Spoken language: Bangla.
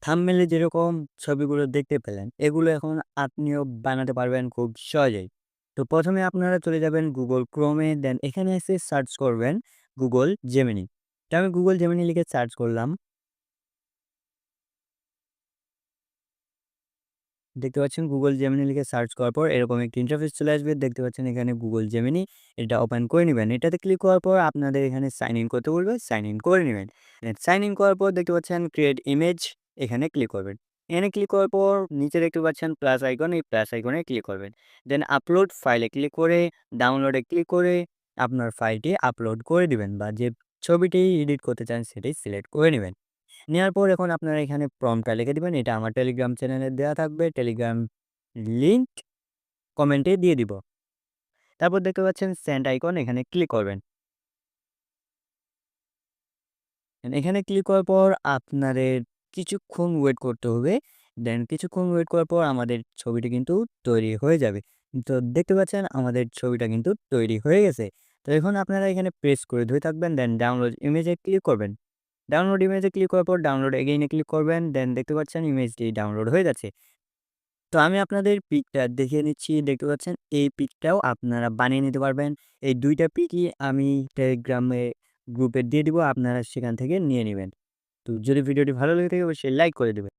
থাম্বনেইলে যেরকম ছবিগুলো দেখতে পেলেন, এগুলো এখন আপনিও বানাতে পারবেন খুব সহজেই। তো ১ম এ আপনারা চলে যাবেন Google Chrome এ, দেন এখানে এসে সার্চ করবেন Google Gemini। তো আমি Google Gemini লিখে সার্চ করলাম। দেখতে পাচ্ছেন Google Gemini লিখে সার্চ করার পর এরকম একটি ইন্টারফেস চলে আসবে। দেখতে পাচ্ছেন এখানে Google Gemini, এটা ওপেন করে নিবেন। এটাতে ক্লিক করার পর আপনাদের এখানে সাইন ইন করতে বলবে, সাইন ইন করে নিবেন। দেন সাইন ইন করার পর দেখতে পাচ্ছেন ক্রিয়েট ইমেজ, এখানে ক্লিক করবেন। এখানে ক্লিক করার পর নিচে দেখতে পাচ্ছেন প্লাস আইকন, এই প্লাস আইকনে ক্লিক করবেন। দেন আপলোড ফাইলে ক্লিক করে ডাউনলোডে ক্লিক করে আপনার ফাইলটি আপলোড করে দিবেন বা যে ছবিটি এডিট করতে চান সেটি সিলেক্ট করে নিবেন। নেওয়ার পর এখন আপনারা এখানে প্রম্পটটা লিখে দিবেন। এটা আমার টেলিগ্রাম চ্যানেলে দেওয়া থাকবে। টেলিগ্রাম লিংক কমেন্টে দিয়ে দিব। তারপর দেখতে পাচ্ছেন সেন্ড আইকন, এখানে ক্লিক করবেন। এখানে ক্লিক করার পর আপনাদের কিছুক্ষণ ওয়েট করতে হবে। দেন কিছুক্ষণ ওয়েট করার পর আমাদের ছবিটি কিন্তু তৈরি হয়ে যাবে। তো দেখতে পাচ্ছেন আমাদের ছবিটা কিন্তু তৈরি হয়ে গেছে। তো এখন আপনারা এখানে প্রেস করে ধরে থাকবেন, দেন ডাউনলোড ইমেজে ক্লিক করবেন। ডাউনলোড ইমেজে ক্লিক করার পর ডাউনলোড এগেইন এ ক্লিক করবেন। দেন দেখতে পাচ্ছেন ইমেজটি ডাউনলোড হয়ে যাচ্ছে। তো আমি আপনাদের পিকটা দেখিয়ে নিচ্ছি। দেখতে পাচ্ছেন এই পিকটাও আপনারা বানিয়ে নিতে পারবেন। এই ২ টা পিকই আমি টেলিগ্রামে গ্রুপে দিয়ে দিব। আপনারা সেখান থেকে নিয়ে নিবেন। তো যদি ভিডিওটি ভালো লেগে থাকে অবশ্যই লাইক করে দিবেন।